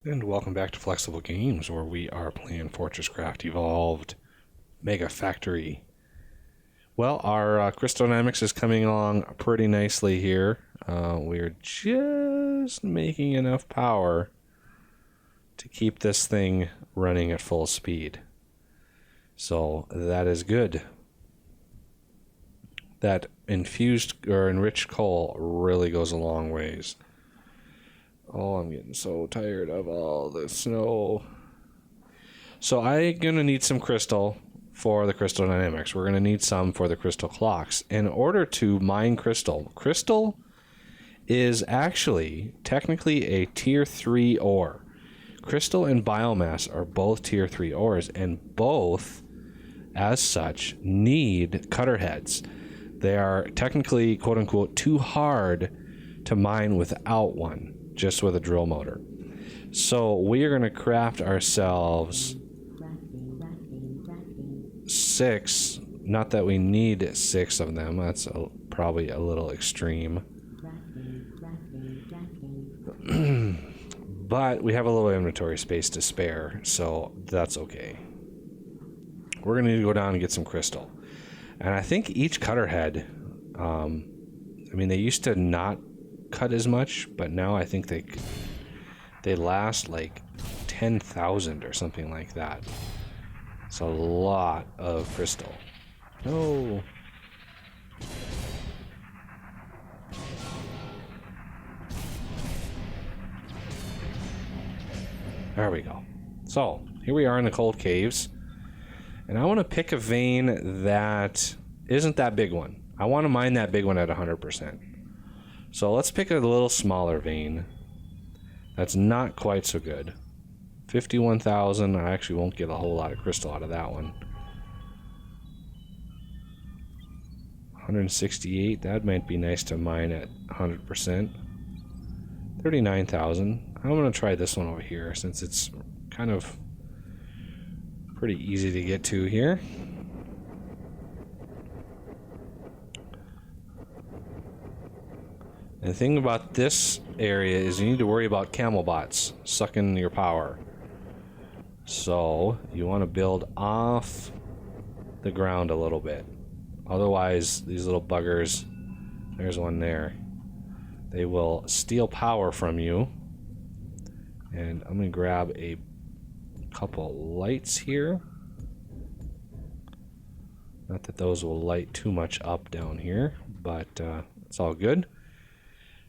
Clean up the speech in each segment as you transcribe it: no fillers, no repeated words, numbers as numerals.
And welcome back to Flexible Games, where we are playing FortressCraft Evolved Mega Factory. Well, our crystal dynamics is coming along pretty nicely here. We're just making enough power to keep this thing running at full speed. So that is good. That infused or enriched coal really goes a long ways. Oh, I'm getting so tired of all the snow. So I'm going to need some crystal for the crystal dynamics. We're going to need some for the crystal clocks. In order to mine crystal, crystal is actually technically a tier 3 ore. Crystal and biomass are both tier 3 ores, and both, as such, need cutter heads. They are technically, quote-unquote, too hard to mine without one, just with a drill motor. So we are going to craft ourselves 6. Not that we need 6 of them. That's probably a little extreme. But we have a little inventory space to spare, so that's okay. We're going to need to go down and get some crystal. And I think each cutter head, I mean, they used to not cut as much, but now I think they last like 10,000 or something like that. It's a lot of crystal. No. There we go. So here we are in the cold caves, and I want to pick a vein that isn't that big one. I want to mine that big one at 100%. So let's pick a little smaller vein that's not quite so good. 51,000. I actually won't get a whole lot of crystal out of that one. 168. That might be nice to mine at 100%. 39,000. I'm going to try this one over here since it's kind of pretty easy to get to here. And the thing about this area is you need to worry about camel bots sucking your power. So you want to build off the ground a little bit. Otherwise, these little buggers, there's one there, they will steal power from you. And I'm going to grab a couple lights here. Not that those will light too much up down here, but it's all good.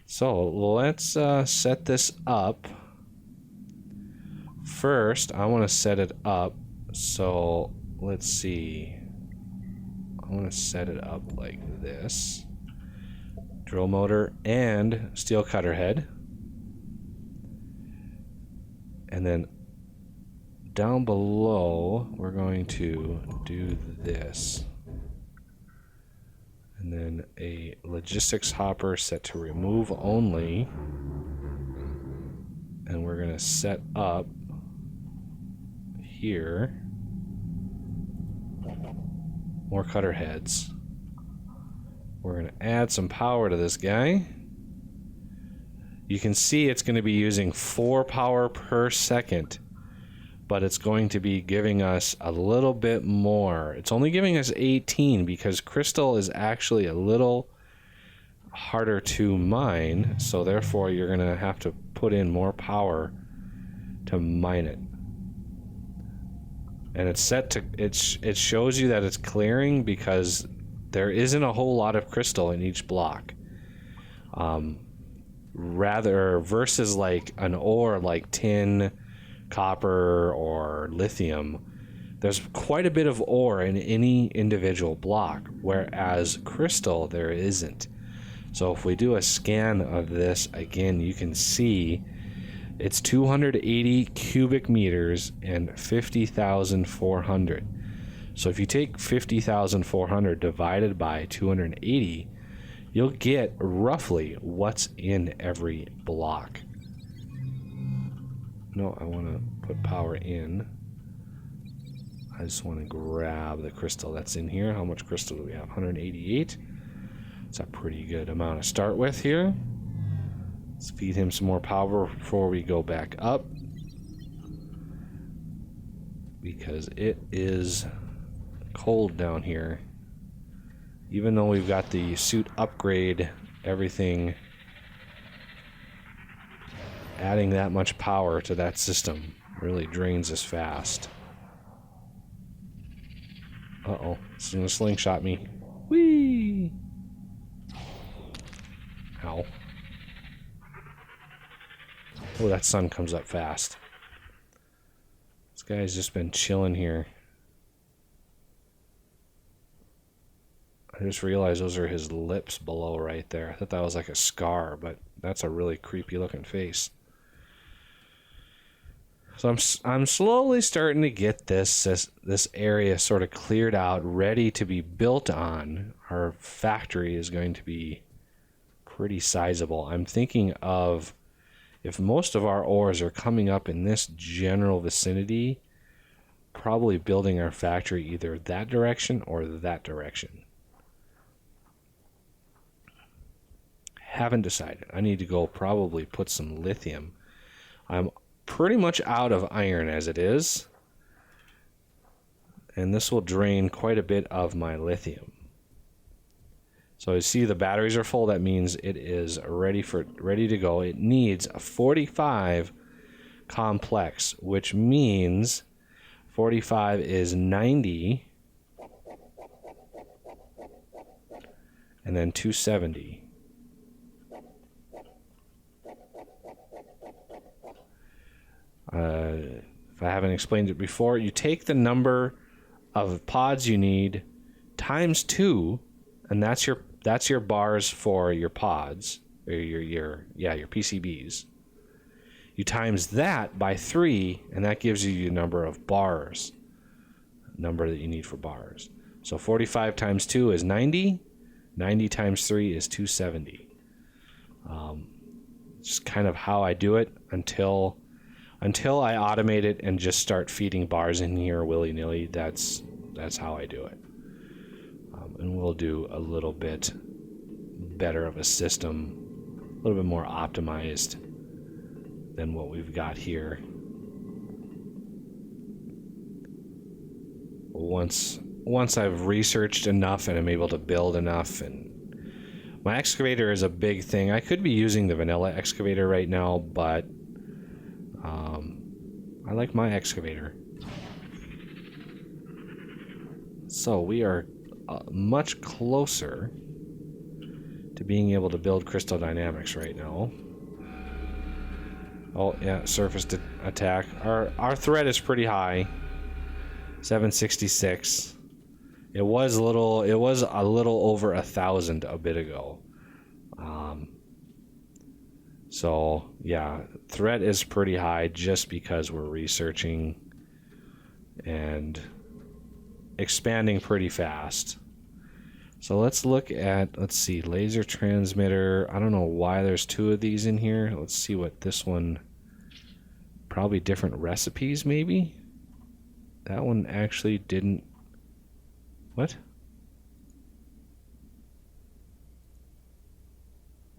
So let's set this up. First, I want to set it up. So let's see. I want to set it up like this. Drill motor and steel cutter head. And then down below, we're going to do this. And then a logistics hopper set to remove only. And we're going to set up here more cutter heads. We're going to add some power to this guy. You can see it's going to be using 4 power per second, but it's going to be giving us a little bit more. It's only giving us 18 because crystal is actually a little harder to mine, so therefore you're going to have to put in more power to mine it. And it's set to, it shows you that it's clearing because there isn't a whole lot of crystal in each block. Rather, versus like an ore like tin, copper, or lithium, there's quite a bit of ore in any individual block, whereas crystal there isn't. So if we do a scan of this again, you can see it's 280 cubic meters and 50,400. So if you take 50,400 divided by 280, you'll get roughly what's in every block. No, I want to put power in. I just want to grab the crystal that's in here. How much crystal do we have? 188. It's a pretty good amount to start with here. Let's feed him some more power before we go back up. because it is cold down here. Even though we've got the suit upgrade, everything, adding that much power to that system really drains us fast. Uh-oh, it's gonna slingshot me. Whee! Ow. Oh, that sun comes up fast. This guy's just been chilling here. I just realized those are his lips below right there. I thought that was like a scar, but that's a really creepy looking face. So I'm slowly starting to get this area sort of cleared out, ready to be built on. Our factory is going to be pretty sizable. I'm thinking of, if most of our ores are coming up in this general vicinity, probably building our factory either that direction or that direction. Haven't decided. I need to go probably put some lithium. I'm pretty much out of iron as it is, and this will drain quite a bit of my lithium. So you see the batteries are full. That means it is ready to go. It needs a 45 complex, which means 45 is 90, and then 270. If I haven't explained it before, you take the number of pods you need times 2, and that's your bars for your pods, or your PCBs. You times that by 3, and that gives you your number of bars, number that you need for bars. So 45 times 2 is 90. 90 times 3 is 270. Just kind of how I do it until I automate it and just start feeding bars in here willy-nilly. That's how I do it. And we'll do a little bit better of a system, a little bit more optimized than what we've got here. Once I've researched enough and I'm able to build enough, and my excavator is a big thing. I could be using the vanilla excavator right now, but I like my excavator. So we are much closer to being able to build crystal dynamics right now. Oh yeah, surface attack. Our threat is pretty high. 766. It was a little over 1,000 a bit ago. So yeah, threat is pretty high just because we're researching and expanding pretty fast. So let's see, laser transmitter. I don't know why there's 2 of these in here. Let's see what this one, probably different recipes maybe. That one actually didn't. What?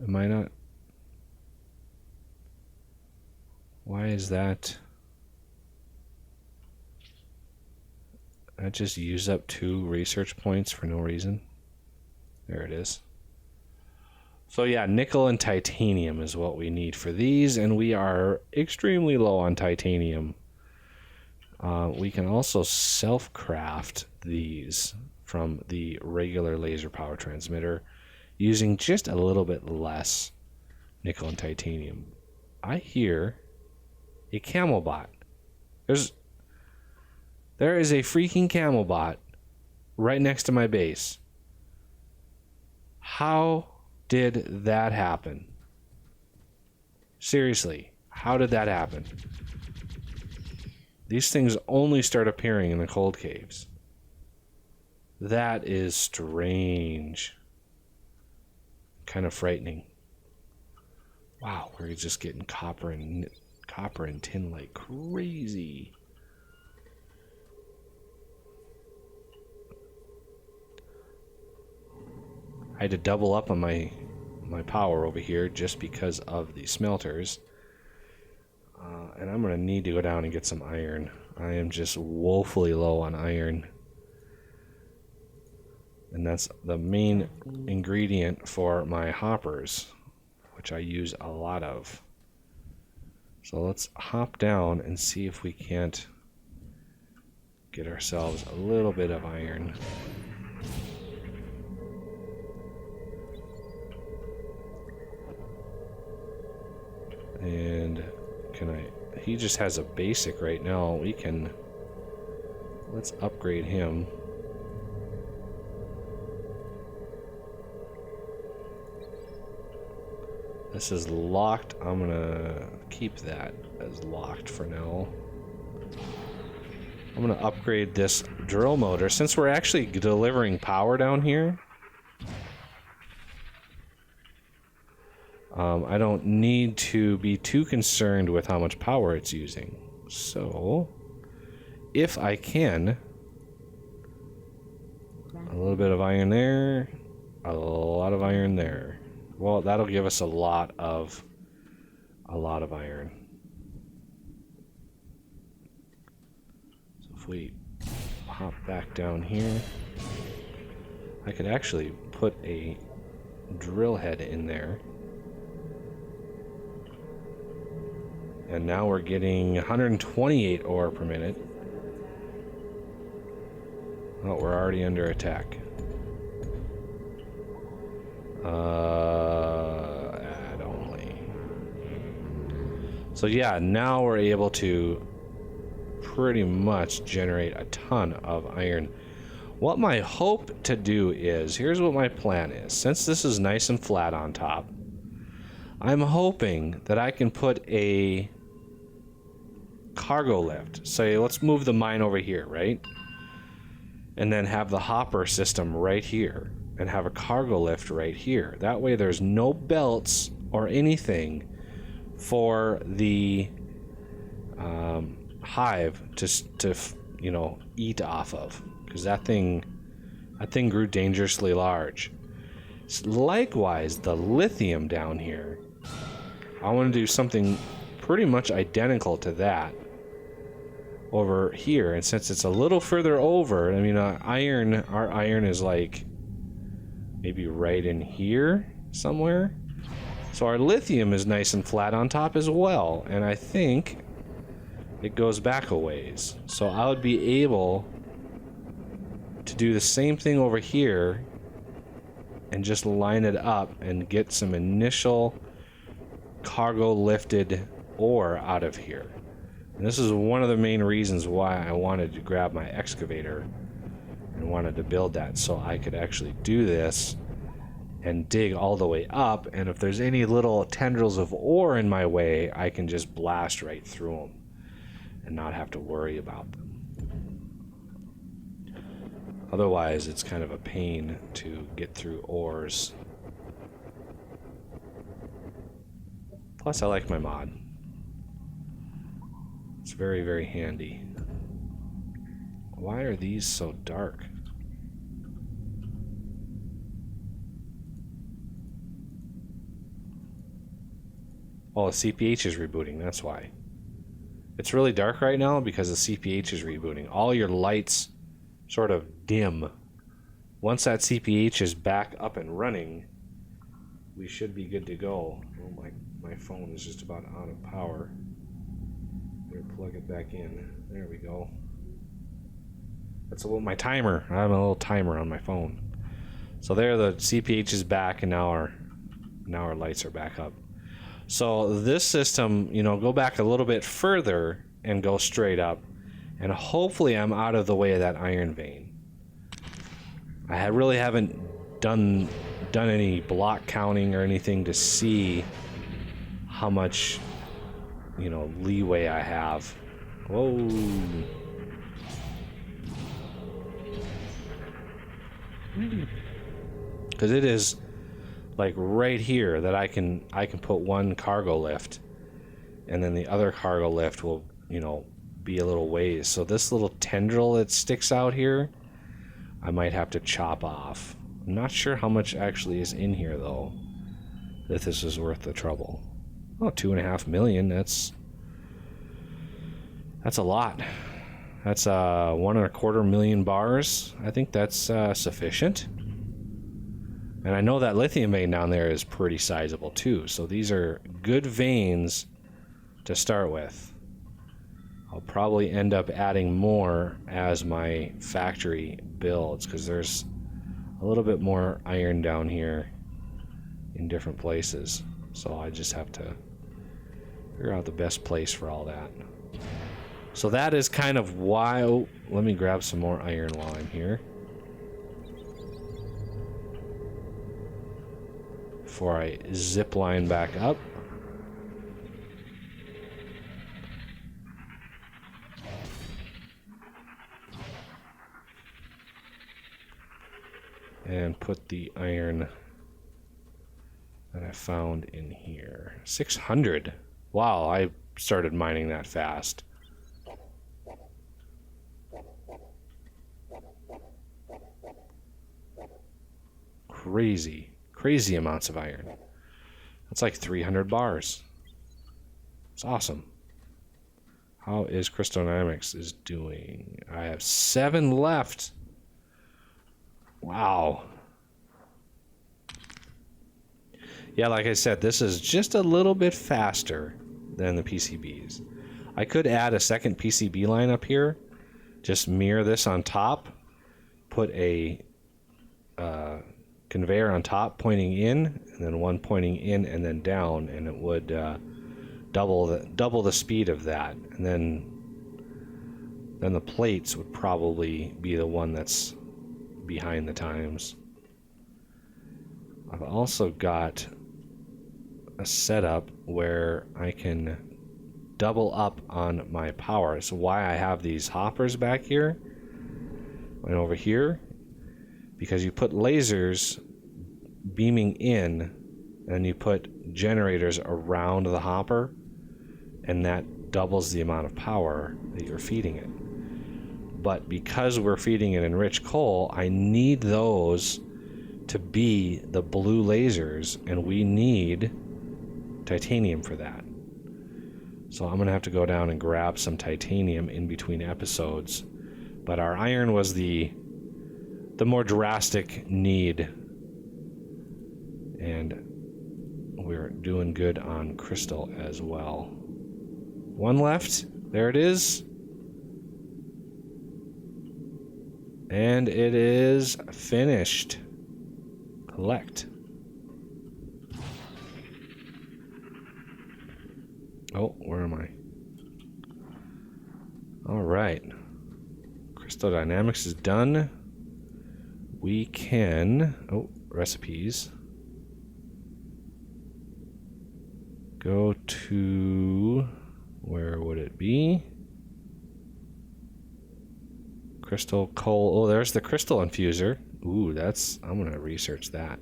Am I not? Why is that? I just used up 2 research points for no reason. There it is. So yeah, nickel and titanium is what we need for these, and we are extremely low on titanium. We can also self-craft these from the regular laser power transmitter using just a little bit less nickel and titanium. I hear a camel bot. There is a freaking camel bot right next to my base. How did that happen? Seriously, how did that happen? These things only start appearing in the cold caves. That is strange. Kind of frightening. Wow, we're just getting copper and tin like crazy. I had to double up on my power over here just because of the smelters. And I'm going to need to go down and get some iron. I am just woefully low on iron. And that's the main ingredient for my hoppers, which I use a lot of. So let's hop down and see if we can't get ourselves a little bit of iron. And can I... He just has a basic right now. We can... Let's upgrade him. This is locked. I'm gonna keep that as locked for now. I'm gonna upgrade this drill motor since we're actually delivering power down here. I don't need to be too concerned with how much power it's using. So, if I can, a little bit of iron there, a lot of iron there. Well, that'll give us a lot of iron. So if we hop back down here, I could actually put a drill head in there. And now we're getting 128 ore per minute. Oh, we're already under attack. Add only. So yeah, now we're able to pretty much generate a ton of iron. What my hope to do is, here's what my plan is. Since this is nice and flat on top, I'm hoping that I can put a cargo lift. Say, let's move the mine over here, right? And then have the hopper system right here. And have a cargo lift right here. That way there's no belts or anything for the hive to you know, eat off of. Because that thing grew dangerously large. Likewise, the lithium down here, I want to do something pretty much identical to that over here. And since it's a little further over, I mean, our iron is like maybe right in here somewhere. So our lithium is nice and flat on top as well. And I think it goes back a ways. So I would be able to do the same thing over here and just line it up and get some initial cargo lifted ore out of here. And this is one of the main reasons why I wanted to grab my excavator and wanted to build that, so I could actually do this and dig all the way up, and if there's any little tendrils of ore in my way, I can just blast right through them and not have to worry about them. Otherwise, it's kind of a pain to get through ores. Plus, I like my mod. It's very, very handy. Why are these so dark? Oh, the CPH is rebooting, that's why. It's really dark right now because the CPH is rebooting. All your lights sort of dim. Once that CPH is back up and running, we should be good to go. Oh, my phone is just about out of power. Better plug it back in. There we go. That's my timer. I have a little timer on my phone. So there, the CPH is back, and now our lights are back up. So this system, you know, go back a little bit further and go straight up, and hopefully I'm out of the way of that iron vein. I really haven't done any block counting or anything to see how much, you know, leeway I have. Whoa. Because it is like right here that I can put one cargo lift, and then the other cargo lift will, you know, be a little ways. So this little tendril that sticks out here, I might have to chop off. I'm not sure how much actually is in here though, that this is worth the trouble. Oh, 2.5 million, that's a lot. That's 1.25 million bars. I think that's sufficient. And I know that lithium vein down there is pretty sizable too. So these are good veins to start with. I'll probably end up adding more as my factory builds, because there's a little bit more iron down here in different places. So I just have to figure out the best place for all that. So that is kind of why... Oh, let me grab some more iron while I'm here. Before I zip line back up. And put the iron that I found in here. 600. Wow, I started mining that fast. Crazy amounts of iron. That's like 300 bars. It's awesome. How is Crystal Dynamics is doing? I have 7 left. Wow. Yeah, like I said, this is just a little bit faster than the PCBs. I could add a second PCB line up here. Just mirror this on top. Put a conveyor on top pointing in, and then one pointing in and then down, and it would double the speed of that. And then the plates would probably be the one that's behind the times. I've also got a setup where I can double up on my power. So why I have these hoppers back here and over here, because you put lasers beaming in and you put generators around the hopper, and that doubles the amount of power that you're feeding it. But because we're feeding it enriched coal, I need those to be the blue lasers, and we need titanium for that. So I'm gonna have to go down and grab some titanium in between episodes. But our iron was the more drastic need, and we're doing good on crystal as well. 1 left. There it is. And it is finished. Collect. Oh, where am I? All right. Crystal Dynamics is done. We can... Oh, recipes. Go to... Where would it be? Crystal coal. Oh, there's the crystal infuser. Ooh, that's... I'm going to research that.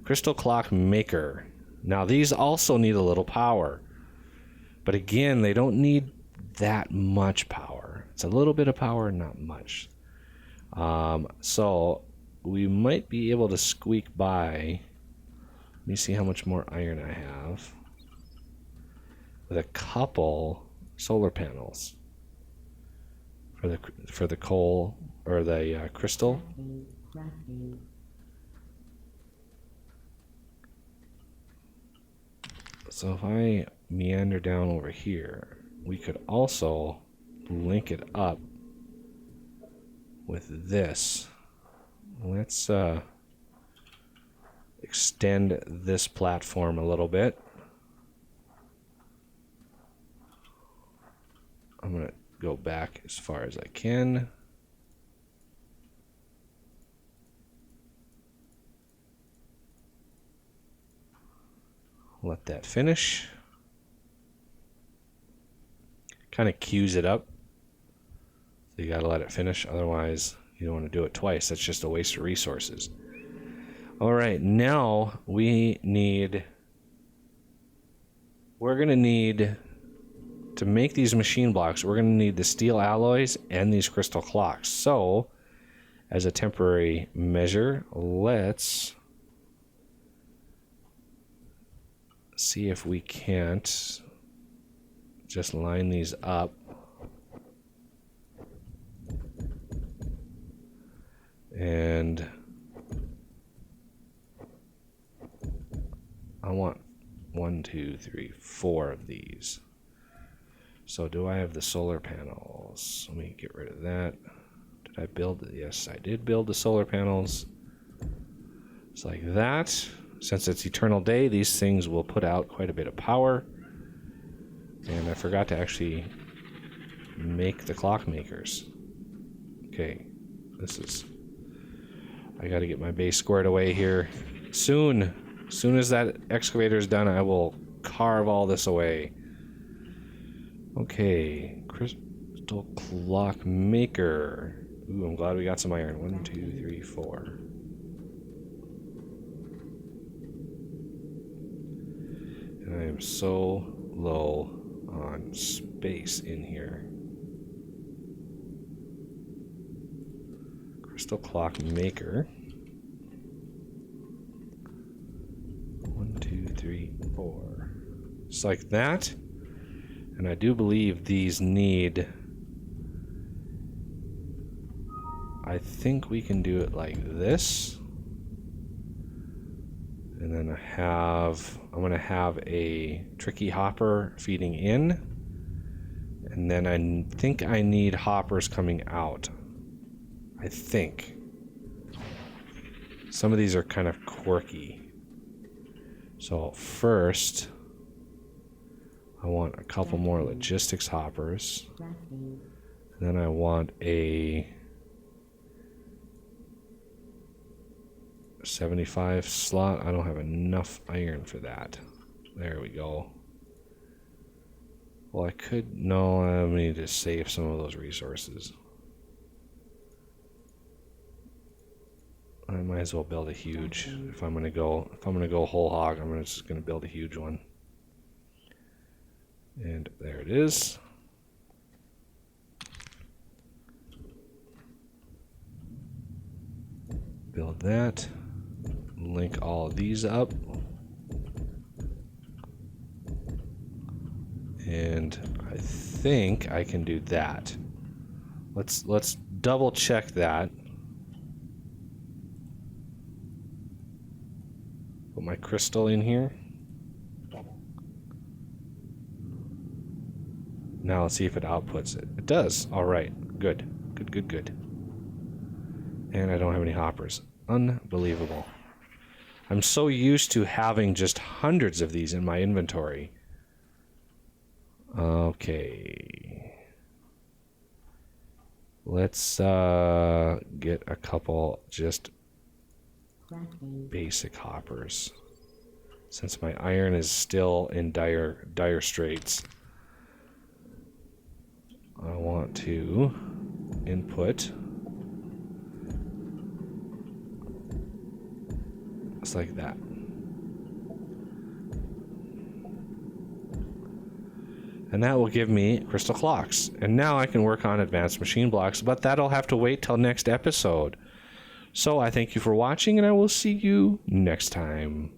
Crystal clock maker. Now, these also need a little power. But again, they don't need that much power. It's a little bit of power, not much. So we might be able to squeak by. Let me see how much more iron I have. With a couple solar panels for the coal or the crystal. So if I meander down over here, we could also link it up with this. Let's extend this platform a little bit. I'm going to go back as far as I can. Let that finish. Kind of cues it up. So you got to let it finish, otherwise you don't want to do it twice. That's just a waste of resources. All right, now we're going to need to make these machine blocks. We're going to need the steel alloys and these crystal clocks. So, as a temporary measure, let's see if we can't just line these up And I want 1, 2, 3, 4 of these. So do I have the solar panels? Let me get rid of that. Did I build it? Yes, I did build the solar panels. It's like that. Since it's eternal day, these things will put out quite a bit of power. And I forgot to actually make the clock makers. Okay, this is... I gotta get my base squared away here. Soon as that excavator is done, I will carve all this away. Okay, crystal clock maker. Ooh, I'm glad we got some iron. 1, 2, 3, 4. And I am so low on space in here. Crystal clock maker. 1, 2, 3, 4. Just like that. And I do believe these need... I think we can do it like this. And then I'm going to have a tricky hopper feeding in. And then I think I need hoppers coming out. I think. Some of these are kind of quirky. So first, I want a couple more logistics hoppers. And then I want a 75 slot. I don't have enough iron for that. There we go. Well, I could... No, I need to save some of those resources. I might as well build a huge. If I'm gonna go whole hog, I'm just gonna build a huge one. And there it is. Build that. Link all of these up. And I think I can do that. Let's double check that. Put my crystal in here. Now let's see if it outputs it. It does. All right. Good. Good. And I don't have any hoppers. Unbelievable. I'm so used to having just hundreds of these in my inventory. Okay. Let's get a couple just basic hoppers. Since my iron is still in dire straits, I want to input just like that. And that will give me crystal clocks. And now I can work on advanced machine blocks, but that'll have to wait till next episode. So I thank you for watching, and I will see you next time.